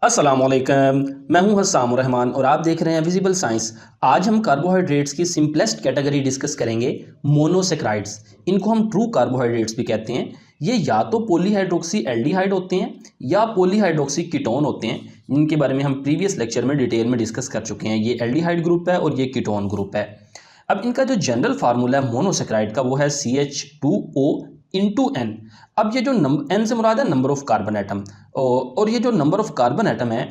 अस्सलामुअलैकुम, मैं हूं हस्साम रहमान और आप देख रहे हैं विजिबल साइंस। आज हम कार्बोहाइड्रेट्स की सिंपलेस्ट कैटेगरी डिस्कस करेंगे, मोनोसेक्राइड्स। इनको हम ट्रू कार्बोहाइड्रेट्स भी कहते हैं। ये या तो पॉलीहाइड्रोक्सी एल्डिहाइड होते हैं या पॉलीहाइड्रोक्सी कीटोन होते हैं, जिनके बारे में हम प्रीवियस लेक्चर में डिटेल में डिस्कस कर चुके हैं। ये एल्डिहाइड ग्रुप है और ये कीटोन ग्रुप है। अब इनका जो जनरल फार्मूला है मोनोसेक्राइड का, वो है CH2O इंटू एन। अब ये जो एन से मुराद है नंबर ऑफ कार्बन एटम, और ये जो नंबर ऑफ कार्बन एटम है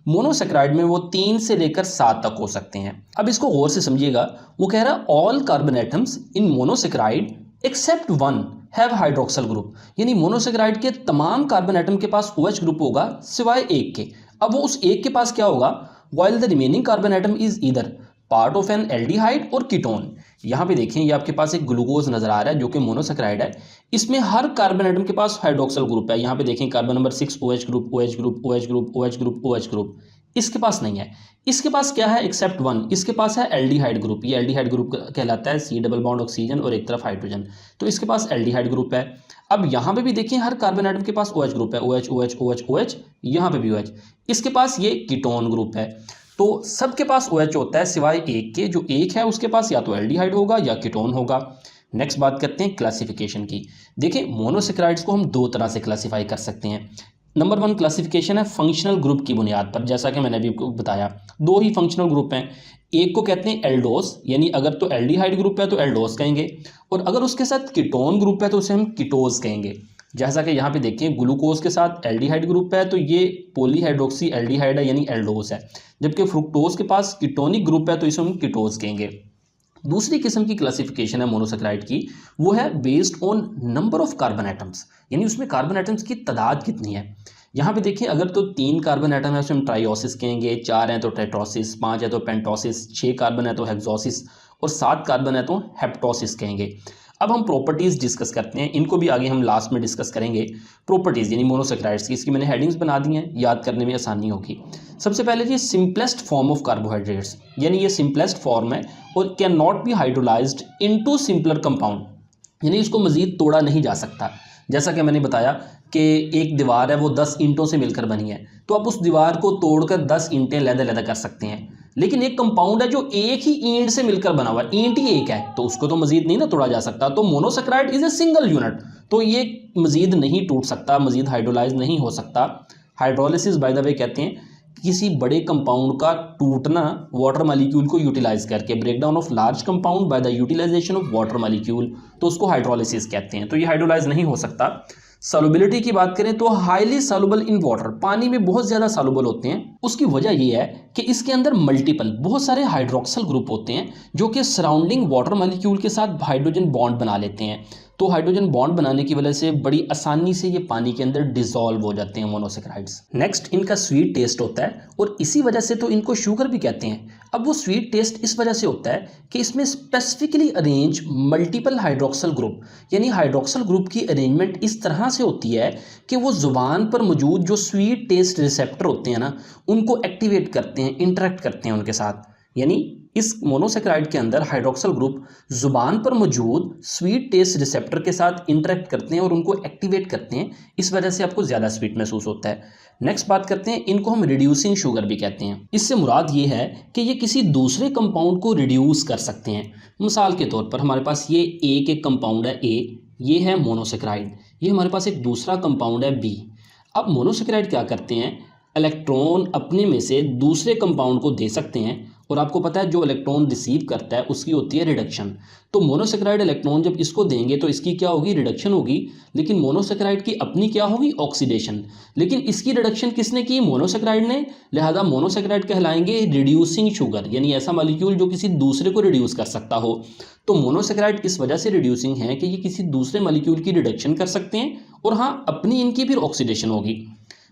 मोनोसेक्राइड में वो 3 से लेकर 7 तक हो सकते हैं। अब इसको गौर से समझिएगा। वो कह रहा है all carbon atoms in monosaccharide except one have hydroxyl group, यानी मोनोसेक्राइड के तमाम कार्बन एटम के पास OH ग्रुप होगा सिवाय एक के। अब वो उस एक के पास क्या होगा, while the remaining carbon atom is either part of N aldehyde और कीटोन। यहाँ पे देखें, ये आपके पास एक ग्लूकोज नजर आ रहा है जो कि मोनोसेक्राइड है। इसमें हर कार्बन एटम के पास हाइड्रोक्सल ग्रुप है। यहाँ पे देखें carbon number 6 OH group, OH group, OH group, OH group, OH group. इसके पास नहीं है। इसके पास क्या है, एक्सेप्ट वन, इसके पास है एल्डिहाइड ग्रुप। ये एल्डिहाइड ग्रुप कहलाता है, C डबल बॉन्ड ऑक्सीजन और एक तरफ हाइड्रोजन, तो इसके पास एल्डिहाइड ग्रुप है। अब यहाँ पे भी देखिए हर कार्बन एटम के पास OH ग्रुप है, OH OH OH OH, यहाँ पे भी OH। इसके पास ये कीटोन ग्रुप है। तो सबके पास OH होता है सिवाय एक के। जो एक है उसके पास या तो एल्डिहाइड होगा या कीटोन होगा। नेक्स्ट बात करते हैं क्लासिफिकेशन की। देखिए मोनोसेक्राइड्स को हम दो तरह से क्लासिफाई कर सकते हैं। नंबर 1 क्लासिफिकेशन है फंक्शनल ग्रुप की बुनियाद पर। जैसा कि मैंने अभी बताया, दो ही फंक्शनल ग्रुप हैं। एक को कहते हैं एल्डोस, यानी अगर तो एल्डिहाइड ग्रुप है तो एल्डोस कहेंगे, और अगर उसके साथ कीटोन ग्रुप है तो उसे हम कीटोज कहेंगे। जैसा कि यहाँ पे देखें ग्लूकोज के साथ एल्डिहाइड ग्रुप है तो ये पॉलीहाइड्रोक्सी एल्डिहाइड है, यानी एल्डोस है। जबकि फ्रुक्टोज के पास कीटोनिक ग्रुप है तो इसे हम कीटोज कहेंगे। दूसरी किस्म की क्लासिफिकेशन है मोनोसेक्राइड की, वो है based on number of carbon atoms, यानी उसमें कार्बन एटम्स की तादाद कितनी है। यहाँ पे देखिए अगर तो 3 कार्बन एटम है उसे हम ट्राइओसिस कहेंगे, 4 हैं तो टेट्रोसिस, 5 है तो पेंटोसिस, 6 कार्बन है तो हेक्सोसिस, और 7 कार्बन है तो हेप्टोसिस कहेंगे। अब हम प्रॉपर्टीज़ डिस्कस करते हैं, इनको भी आगे हम लास्ट में डिस्कस करेंगे। प्रॉपर्टीज़ यानी मोनोसेक्राइड्स की, इसकी मैंने हेडिंग्स बना दी हैं, याद करने में आसानी होगी। सबसे पहले ये सिंपलेस्ट फॉर्म ऑफ कार्बोहाइड्रेट्स, यानी ये सिंपलेस्ट फॉर्म है और can not be hydrolysed into simpler compound, यानी इसको मज़ीद तोड़ा नहीं जा सकता। जैसा कि मैंने बताया कि एक दीवार है वो 10 ईंटों से मिलकर बनी है, तो आप उस दीवार को तोड़कर 10 ईंटें लैदा कर सकते हैं। लेकिन एक कंपाउंड है जो एक ही ईंट से मिलकर बना हुआ है, ईंट ही एक है, तो उसको तो मजीद नहीं ना तोड़ा जा सकता। तो monosaccharide is a single unit, तो ये मजीद नहीं टूट सकता, मजीद हाइड्रोलाइज नहीं हो सकता। हाइड्रोलिसिस बाय द वे कहते हैं किसी बड़े कंपाउंड का टूटना वाटर मॉलिक्यूल को यूटिलाइज करके, breakdown of large compound by the utilisation of water molecule, तो उसको हाइड्रोलिसिस कहते हैं। तो ये हाइड्रोलाइज नहीं हो सकता। सॉल्युबिलिटी की बात करें तो हाईली सॉल्युबल इन वाटर, पानी में बहुत ज़्यादा सॉल्युबल होते हैं। उसकी वजह यह है कि इसके अंदर मल्टीपल बहुत सारे हाइड्रोक्सल ग्रुप होते हैं जो कि सराउंडिंग वाटर मॉलिक्यूल के साथ हाइड्रोजन बॉन्ड बना लेते हैं। तो हाइड्रोजन बॉन्ड बनाने की वजह से बड़ी आसानी से ये पानी के अंदर डिसॉल्व हो जाते हैं मोनोसेक्राइड्स। नेक्स्ट इनका स्वीट टेस्ट होता है और इसी वजह से तो इनको शुगर भी कहते हैं। अब वो स्वीट टेस्ट इस वजह से होता है कि इसमें specifically arrange multiple hydroxyl group, यानी हाइड्रोक्सल ग्रुप की अरेंजमेंट इस तरह से होती है कि वो जुबान पर मौजूद जो स्वीट टेस्ट रिसेप्टर होते हैं ना, उनको एक्टिवेट करते हैं, इंटरेक्ट करते हैं उनके साथ। यानी इस मोनोसेक्राइड के अंदर हाइड्रोक्सल ग्रुप जुबान पर मौजूद स्वीट टेस्ट रिसेप्टर के साथ इंटरेक्ट करते हैं और उनको एक्टिवेट करते हैं। इस वजह से आपको ज़्यादा स्वीट महसूस होता है। नेक्स्ट बात करते हैं, इनको हम रिड्यूसिंग शुगर भी कहते हैं। इससे मुराद ये है कि ये किसी दूसरे कंपाउंड को रिड्यूस कर सकते हैं। मिसाल के तौर पर हमारे पास ये एक कंपाउंड है A, ये है मोनोसेक्राइड। ये हमारे पास एक दूसरा कंपाउंड है B। अब मोनोसेक्राइड क्या करते हैं, इलेक्ट्रॉन अपने में से दूसरे कंपाउंड को दे सकते हैं, और आपको पता है जो इलेक्ट्रॉन रिसीव करता है उसकी होती है रिडक्शन। तो मोनोसेक्राइड इलेक्ट्रॉन जब इसको देंगे तो इसकी क्या होगी, रिडक्शन होगी। लेकिन मोनोसेक्राइड की अपनी क्या होगी, ऑक्सीडेशन। लेकिन इसकी रिडक्शन किसने की, मोनोसेक्राइड ने, लिहाजा मोनोसेक्राइड कहलाएंगे रिड्यूसिंग शुगर, यानी ऐसा मॉलिक्यूल जो किसी दूसरे को रिड्यूस कर सकता हो। तो मोनोसेक्राइड इस वजह से रिड्यूसिंग है कि ये किसी दूसरे मॉलिक्यूल की रिडक्शन कर सकते हैं, और हाँ अपनी इनकी फिर ऑक्सीडेशन होगी।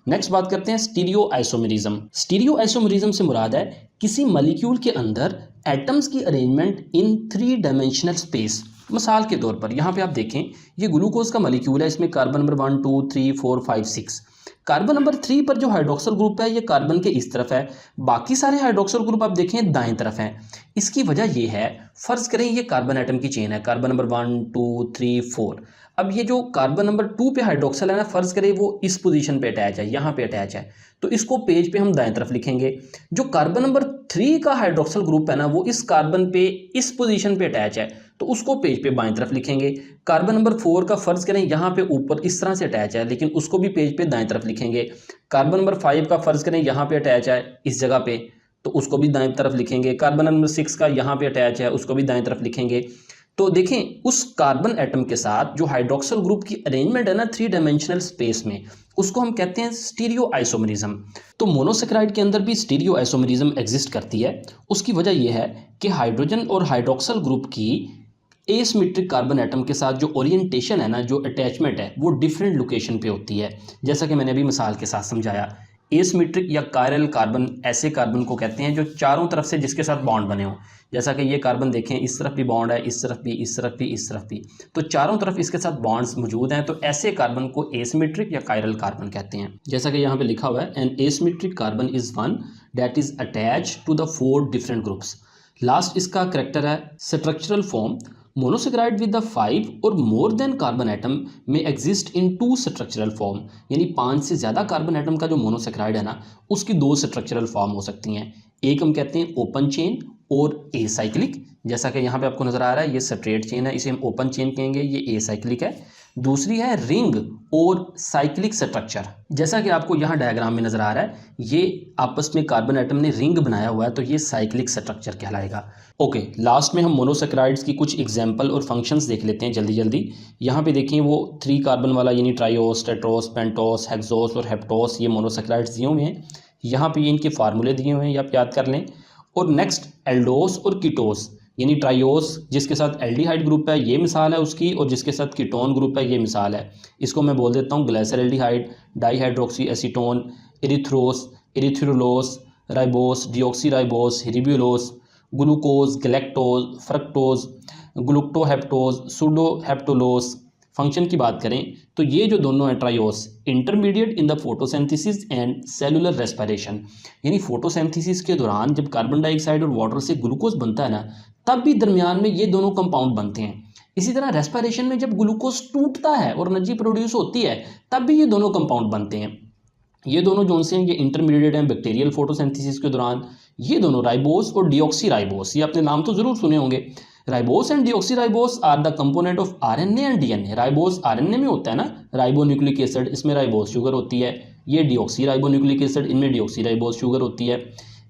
नेक्स्ट बात करते हैं स्टीरियो आइसोमेरिज्म। स्टीरियो आइसोमेरिज्म से मुराद है किसी मॉलिक्यूल के अंदर एटम्स की अरेंजमेंट इन 3 डायमेंशनल स्पेस। मिसाल के तौर पर यहाँ पे आप देखें, ये ग्लूकोज का मॉलिक्यूल है, इसमें कार्बन नंबर 1 2 3 4 5 6। कार्बन नंबर 3 पर जो हाइड्रोक्सिल ग्रुप है ये कार्बन के इस तरफ है, बाकी सारे हाइड्रोक्सिल ग्रुप आप देखें दाएं तरफ हैं। इसकी वजह ये है, फर्ज करें ये कार्बन एटम की चेन है, कार्बन नंबर 1 2 3 4। अब ये जो कार्बन नंबर 2 पे हाइड्रोक्सिल है ना, फर्ज करें वो इस पोजीशन पे अटैच है, यहाँ पे अटैच है, तो इसको पेज पे हम दाएं तरफ लिखेंगे। जो कार्बन नंबर 3 का हाइड्रोक्सिल ग्रुप है ना, वो इस कार्बन पे इस पोजीशन पे अटैच है, तो उसको पेज पे बाएं तरफ लिखेंगे। कार्बन नंबर 4 का फर्ज करें यहाँ पे ऊपर इस तरह से अटैच है, लेकिन उसको भी पेज पे दाएं तरफ लिखेंगे। कार्बन नंबर 5 का फर्ज करें यहाँ पे अटैच है इस जगह पे, तो उसको भी दाएं तरफ लिखेंगे। कार्बन नंबर 6 का यहाँ पे अटैच है, उसको भी दाएं तरफ लिखेंगे। तो देखें उस कार्बन एटम के साथ जो हाइड्रोक्सिल ग्रुप की अरेंजमेंट है ना 3 डायमेंशनल स्पेस में, उसको हम कहते हैं स्टीरियो आइसोमरिज्म। तो मोनोसेक्राइड के अंदर भी स्टीरियो आइसोमरिज्म एग्जिस्ट करती है। उसकी वजह यह है कि हाइड्रोजन और हाइड्रोक्सिल ग्रुप की एसिमेट्रिक कार्बन एटम के साथ जो ओरिएंटेशन है ना, जो अटैचमेंट है, वो डिफरेंट लोकेशन पे होती है। जैसा कि मैंने अभी मिसाल के साथ समझाया, एसिमेट्रिक या कायरल कार्बन ऐसे कार्बन को कहते हैं जो चारों तरफ से जिसके साथ बॉन्ड बने हों। जैसा कि ये कार्बन देखें, इस तरफ भी बॉन्ड है, इस तरफ भी, इस तरफ भी, इस तरफ भी, तो चारों तरफ इसके साथ बॉन्ड्स मौजूद हैं, तो ऐसे कार्बन को एसिमेट्रिक या कायरल कार्बन कहते हैं। जैसा कि यहाँ पे लिखा हुआ है, an asymmetric carbon is one that is attach to the 4 different groups. Last इसका करेक्टर है structural form. Monosaccharide with the 5 or more than carbon atom may exist in 2 structural form, यानी 5 से ज़्यादा कार्बन एटम का जो monosaccharide है ना, उसकी 2 स्ट्रक्चरल फॉर्म हो सकती हैं। एक हम कहते हैं ओपन चेन और एसाइक्लिक। जैसा कि यहाँ पे आपको नजर आ रहा है, ये स्ट्रेट चेन है, इसे हम ओपन चेन कहेंगे, ये एसाइक्लिक है। दूसरी है रिंग और साइक्लिक स्ट्रक्चर। जैसा कि आपको यहाँ डायग्राम में नजर आ रहा है, ये आपस में कार्बन एटम ने रिंग बनाया हुआ है, तो ये साइक्लिक स्ट्रक्चर कहलाएगा। ओके, लास्ट में हम मोनोसेक्राइड्स की कुछ एग्जाम्पल और फंक्शंस देख लेते हैं जल्दी जल्दी। यहाँ पे देखिए वो 3 कार्बन वाला, यानी ट्राइओस, टेट्रोस, पेंटोस, हेक्सोस और हेप्टोस, ये मोनोसेक्राइड्स दिए हुए हैं। यहाँ पे इनके फार्मूले दिए हुए हैं, ये आप याद कर लें। और नेक्स्ट एल्डोस और कीटोस, यानी ट्राइओस जिसके साथ एल्डिहाइड ग्रुप है, ये मिसाल है उसकी, और जिसके साथ कीटोन ग्रुप है, ये मिसाल है। इसको मैं बोल देता हूँ glyceraldehyde, dihydroxy acetone, erythrose, erythrulose, ribose, deoxy ribose, ribulose, glucose, galactose, fructose, glucoheptose, sedoheptulose. Function की बात करें तो ये जो दोनों हैं triose, intermediate in the photosynthesis and cellular respiration, यानी फोटोसिंथेसिस के दौरान जब कार्बन डाइऑक्साइड और वाटर से ग्लूकोज बनता है ना, तब भी दरमियान में ये दोनों कंपाउंड बनते हैं। इसी तरह रेस्पिरेशन में जब ग्लूकोज टूटता है और एनर्जी प्रोड्यूस होती है, तब भी ये दोनों कंपाउंड बनते हैं। ये दोनों जो से हैं ये इंटरमीडिएट हैं बैक्टीरियल फोटोसिंथेसिस के दौरान। ये दोनों राइबोस और डिऑक्सी राइबोस, ये आपने नाम तो जरूर सुने होंगे। Ribose and deoxyribose are the component of RNA and DNA. Ribose RNA में होता है ना, राइबोन्यूक्लिक एसिड, इसमें राइबोस शुगर होती है। ये डिऑक्सी राइबोन्यूक्लिक एसिड, इनमें डिऑक्सी राइबोस शुगर होती है।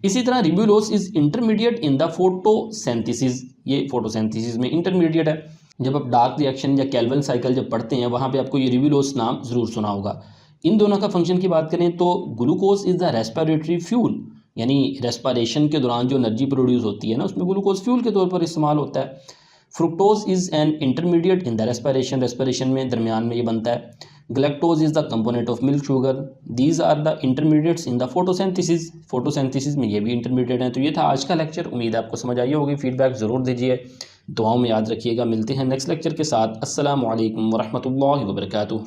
इसी तरह ribulose is intermediate in the photosynthesis, ये फोटोसिंथेसिस में इंटरमीडिएट है। जब आप डार्क रिएक्शन या कैल्विन साइकिल जब पढ़ते हैं, वहाँ पे आपको ये रिब्यूलोस नाम जरूर सुना होगा। इन दोनों का फंक्शन की बात करें तो glucose is the respiratory fuel, यानी रेस्पिरेशन के दौरान जो एनर्जी प्रोड्यूस होती है ना, उसमें ग्लूकोज फ्यूल के तौर पर इस्तेमाल होता है। Fructose is an intermediate in the respiration, respiration में दरमियान में ये बनता है। Galactose is the component of milk sugar, these are the intermediates in the photosynthesis, photosynthesis में ये भी इंटरमीडिएट हैं। तो ये था आज का लेक्चर, उम्मीद है आपको समझ आई होगी। फीडबैक ज़रूर दीजिए, दुआओं में याद रखिएगा। मिलते हैं नेक्स्ट लेक्चर के साथ। अस्सलामु अलैकुम वरहमतुल्लाहि वबरकातुहू।